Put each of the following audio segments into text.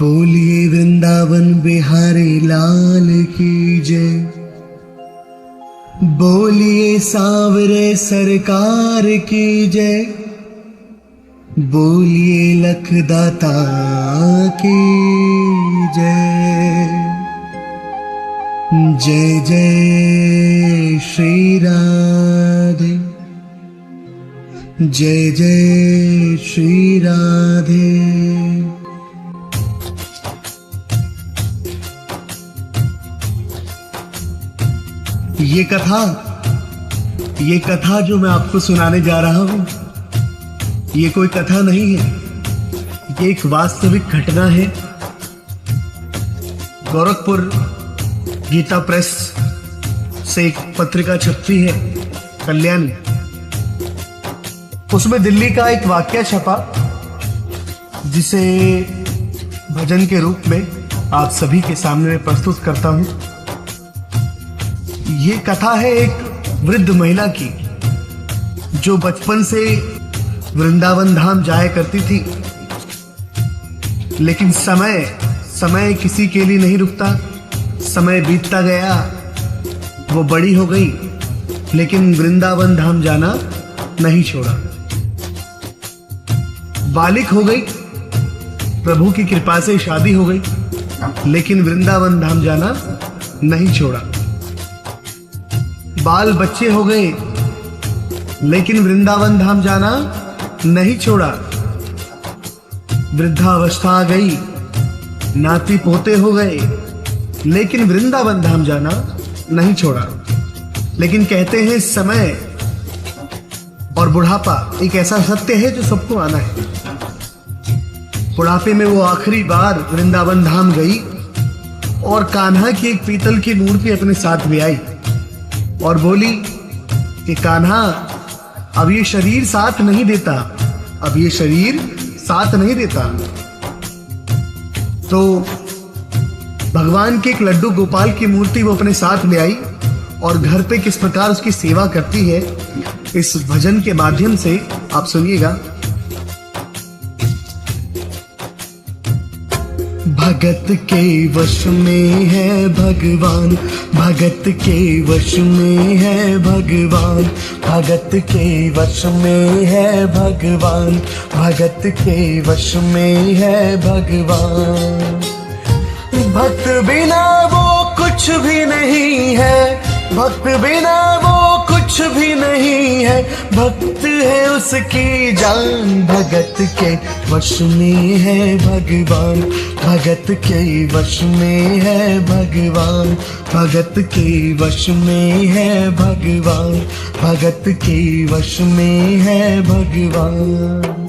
बोलिए वृंदावन बिहारी लाल की जय। बोलिए सांवरे सरकार की जय। बोलिए लखदाता की जय। जय जय श्री राधे। जय जय श्री राधे। ये कथा जो मैं आपको सुनाने जा रहा हूं, ये कोई कथा नहीं है, ये एक वास्तविक घटना है। गोरखपुर गीता प्रेस से एक पत्रिका छपती है, कल्याणी। उसमें दिल्ली का एक वाक्य छपा, जिसे भजन के रूप में आप सभी के सामने प्रस्तुत करता हूं। ये कथा है एक वृद्ध महिला की, जो बचपन से वृंदावन धाम जाया करती थी, लेकिन समय किसी के लिए नहीं रुकता। समय बीतता गया, वो बड़ी हो गई, लेकिन वृंदावन धाम जाना नहीं छोड़ा। बालिक हो गई, प्रभु की कृपा से शादी हो गई, लेकिन वृंदावन धाम जाना नहीं छोड़ा। बाल बच्चे हो गए, लेकिन वृंदावन धाम जाना नहीं छोड़ा। वृद्धावस्था आ गई, नाती पोते हो गए, लेकिन वृंदावन धाम जाना नहीं छोड़ा। लेकिन कहते हैं समय और बुढ़ापा एक ऐसा सत्य है जो सबको आना है। बुढ़ापे में वो आखिरी बार वृंदावन धाम गई और कान्हा की एक पीतल की मूर्ति अपने साथ ले आई और बोली कि कान्हा, अब ये शरीर साथ नहीं देता, अब ये शरीर साथ नहीं देता। तो भगवान के एक लड्डू गोपाल की मूर्ति वो अपने साथ ले आई और घर पे किस प्रकार उसकी सेवा करती है, इस भजन के माध्यम से आप सुनिएगा। भगत के वश में है भगवान, भगत के वश में है भगवान, भगत के वश में है भगवान, भगत के वश में है भगवान। भक्त बिना वो कुछ भी नहीं है, भक्त बिना वो कुछ भी नहीं है, भक्त है उसकी जान। भगत के वश में है भगवान, भगत के वश में है भगवान, भगत के वश में है भगवान, भगत के वश में है भगवान।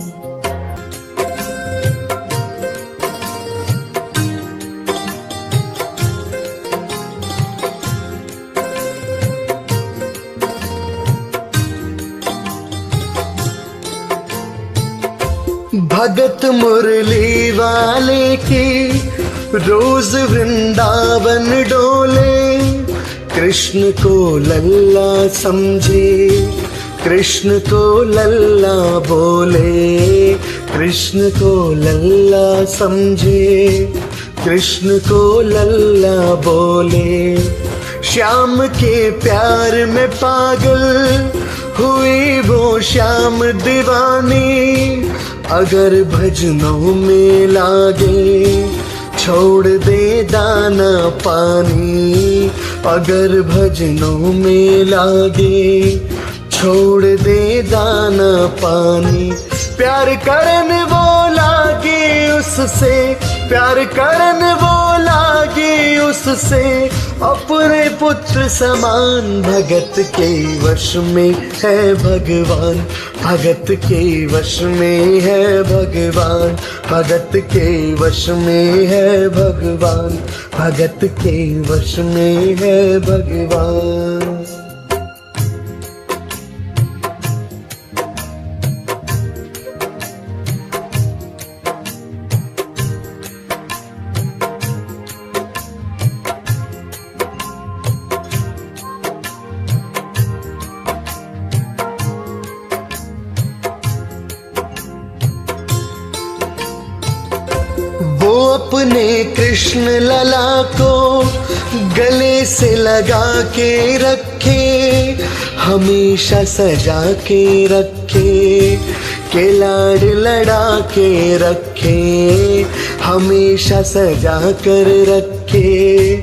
भगत मुरली वाले की रोज वृंदावन डोले, कृष्ण को लल्ला समझे, कृष्ण को लल्ला बोले, कृष्ण को लल्ला समझे, कृष्ण को लल्ला बोले। श्याम के प्यार में पागल हुई वो श्याम दीवानी, अगर भजनों में लागे छोड़ दे दाना पानी, अगर भजनों में लागे छोड़ दे दाना पानी। प्यार करन वो लागे उससे, प्यार करन वो लागे उससे, अपने पुत्र समान। भगत के वश में है भगवान, भगत के वश में है भगवान, भगत के वश में है भगवान, भगत के वश में है भगवान। अपने कृष्ण लला को गले से लगा के रखे, हमेशा सजा के रखे, के लाड लड़ा के रखे, हमेशा सजा कर रखे,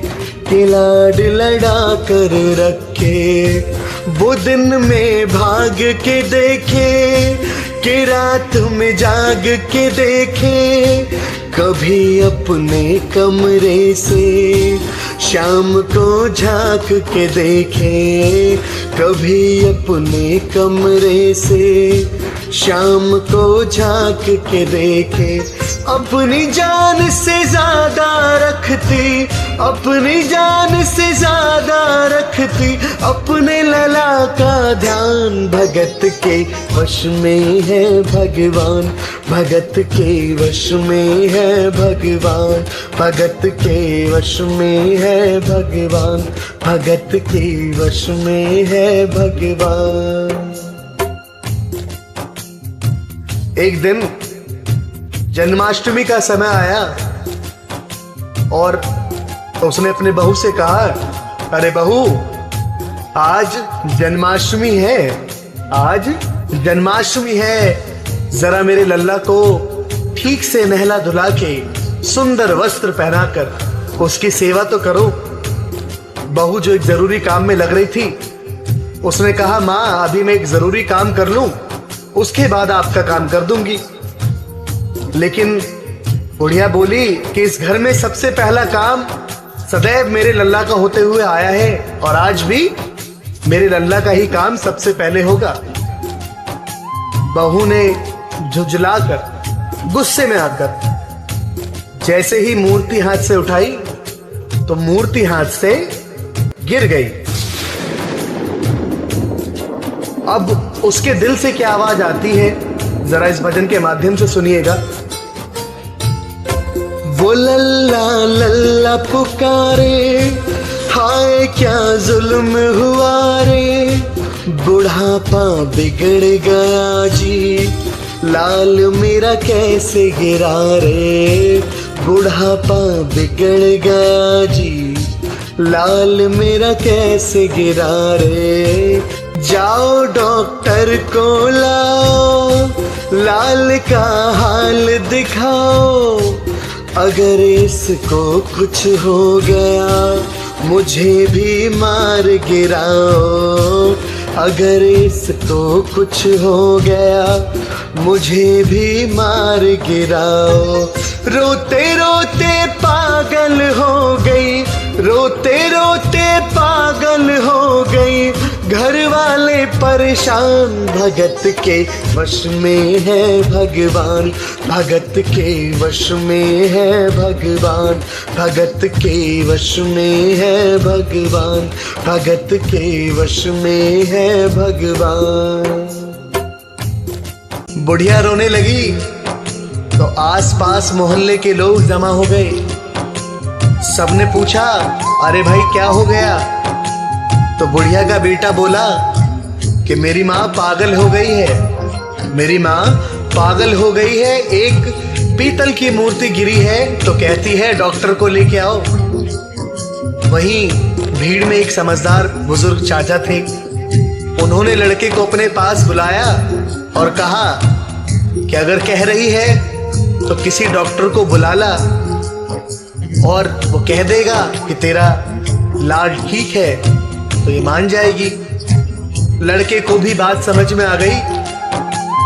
के लाड लड़ा कर रखे। वो दिन में भाग के देखे, कि रात में जाग के देखे, कभी अपने कमरे से शाम को झांक के देखे, कभी अपने कमरे से शाम को झांक के देखे। अपनी जान से ज्यादा रखती, अपनी जान से ज्यादा रखती, अपने लला का ध्यान। भगत के वश में है भगवान, भगत के वश में है भगवान, भगत के वश में है भगवान, भगत के वश में है भगवान। एक दिन जन्माष्टमी का समय आया और उसने अपने बहू से कहा, अरे बहू, आज जन्माष्टमी है, आज जन्माष्टमी है, जरा मेरे लल्ला को ठीक से नहला धुला के सुंदर वस्त्र पहनाकर उसकी सेवा तो करो। बहू जो एक जरूरी काम में लग रही थी, उसने कहा, माँ अभी मैं एक जरूरी काम कर लूं, उसके बाद आपका काम कर दूंगी। लेकिन बुढ़िया बोली कि इस घर में सबसे पहला काम सदैव मेरे लल्ला का होते हुए आया है और आज भी मेरे लल्ला का ही काम सबसे पहले होगा। बहू ने झुंझलाकर गुस्से में आकर जैसे ही मूर्ति हाथ से उठाई तो मूर्ति हाथ से गिर गई। अब उसके दिल से क्या आवाज आती है, जरा इस भजन के माध्यम से सुनिएगा। वो लल्ला लल्ला पुकारे, हाय क्या जुल्म हुआ रे, बुढ़ापा बिगड़ गया जी, लाल मेरा कैसे गिरा रे, बुढ़ापा बिगड़ गया जी, लाल मेरा कैसे गिरा रे। जाओ डॉक्टर को लाओ, लाल का हाल दिखाओ, अगर इसको कुछ हो गया मुझे भी मार गिराओ, अगर इसको कुछ हो गया मुझे भी मार गिराओ। रोते रोते पागल हो गई, रोते रोते पागल हो गई, घर वाले परेशान। भगत के वश में है भगवान, भगत के वश में है भगवान, भगत के वश में है भगवान, भगत के वश में है भगवान। बुढ़िया रोने लगी तो आसपास मोहल्ले के लोग जमा हो गए। सबने पूछा, अरे भाई क्या हो गया? तो बुढ़िया का बेटा बोला कि मेरी माँ पागल हो गई है, मेरी माँ पागल हो गई है, एक पीतल की मूर्ति गिरी है तो कहती है डॉक्टर को लेके आओ। वहीं भीड़ में एक समझदार बुजुर्ग चाचा थे, उन्होंने लड़के को अपने पास बुलाया और कहा कि अगर कह रही है तो किसी डॉक्टर को बुला ला और वो कह देगा कि तेरा लाड ठीक है तो ये मान जाएगी। लड़के को भी बात समझ में आ गई।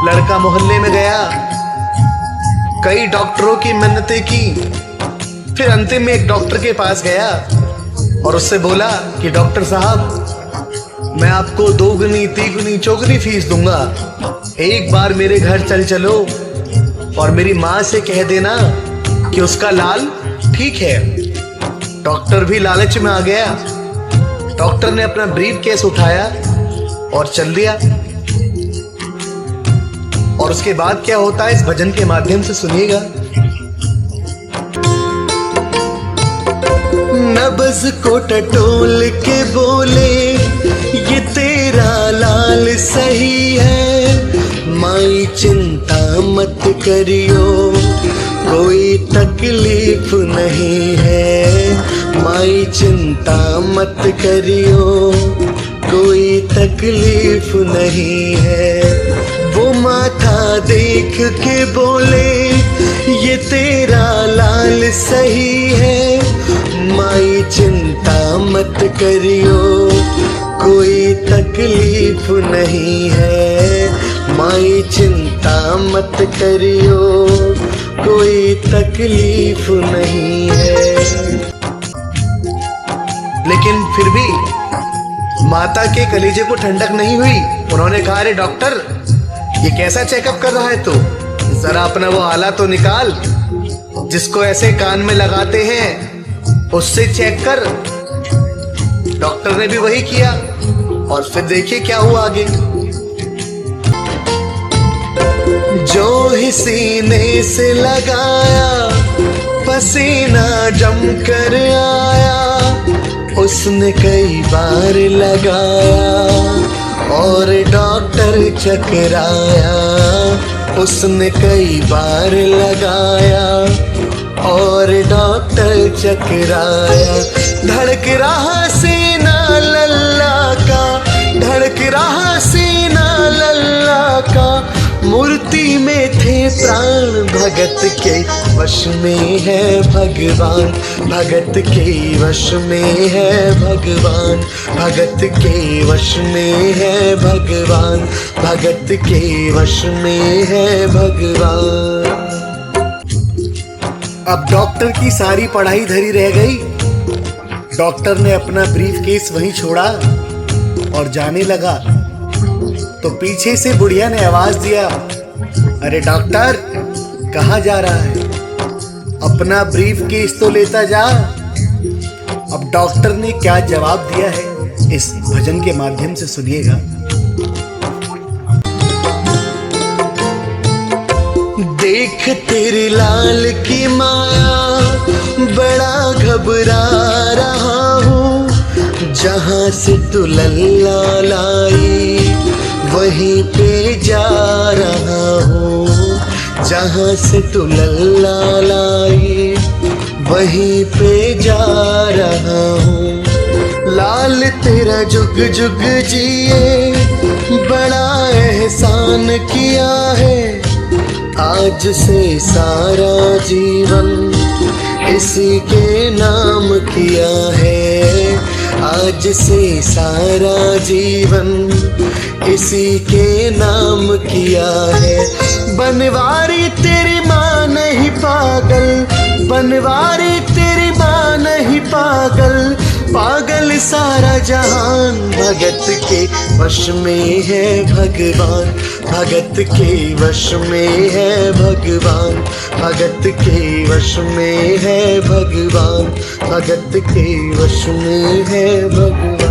लड़का मोहल्ले में गया, कई डॉक्टरों की मिन्नतें की, फिर अंतिम में एक डॉक्टर के पास गया और उससे बोला कि डॉक्टर साहब मैं आपको 2 गुनी 3 गुनी चौगुनी फीस दूंगा, एक बार मेरे घर चलो और मेरी माँ से कह देना कि उसका लाल ठीक है। डॉक्टर भी लालच में आ गया। डॉक्टर ने अपना ब्रीफ केस उठाया और चल दिया। और उसके बाद क्या होता है इस भजन के माध्यम से सुनिएगा। नब्ज को टटोल के बोले ये तेरा लाल सही है, माई चिंता मत करियो, कोई तकलीफ नहीं है, माई चिंता मत करियो, कोई तकलीफ नहीं है। वो माथा देख के बोले ये तेरा लाल सही है, माई चिंता मत करियो, कोई तकलीफ नहीं है, माई चिंता मत करियो, कोई तकलीफ नहीं है। लेकिन फिर भी माता के कलेजे को ठंडक नहीं हुई। उन्होंने कहा, अरे डॉक्टर, ये कैसा चेकअप कर रहा है तू? जरा अपना वो आला तो निकाल जिसको ऐसे कान में लगाते हैं, उससे चेक कर। डॉक्टर ने भी वही किया और फिर देखिए क्या हुआ आगे। जो ही सीने से लगाया, पसीना जम कर आया, उसने कई बार लगाया और डॉक्टर चकराया, उसने कई बार लगाया और डॉक्टर चकराया। धड़क रहा सीना लल्ला का, धड़क रहा सीना लल्ला का, मूर्ति में थे प्राण भगत के वश में है भगवान, भगत के वश में है भगवान, भगत के वश में है भगवान, भगत के वश में है भगवान। अब डॉक्टर की सारी पढ़ाई धरी रह गई। डॉक्टर ने अपना ब्रीफ केस वहीं छोड़ा और जाने लगा तो पीछे से बुढ़िया ने आवाज दिया, अरे डॉक्टर, कहाँ जा रहा है? अपना ब्रीफ केस तो लेता जा। अब डॉक्टर ने क्या जवाब दिया है इस भजन के माध्यम से सुनिएगा। देख तेरे लाल की माया, बड़ा घबरा रहा हूँ, जहाँ से तू लल्ला लाई वहीं पे जा रहा हूँ, जहाँ से तू लल्ला लाई वहीं पे जा रहा हूँ। लाल तेरा जुग जुग जिए, बड़ा एहसान किया है, आज से सारा जीवन इसी के नाम किया है, आज से सारा जीवन इसी के नाम किया है। बनवारी तेरी माँ नहीं पागल, बनवारी तेरी माँ नहीं पागल, पागल सारा जहान, भगत के वश में है भगवान, भगत के वश में है भगवान, भगत के वश में है भगवान, भगत के वश में है भगवान।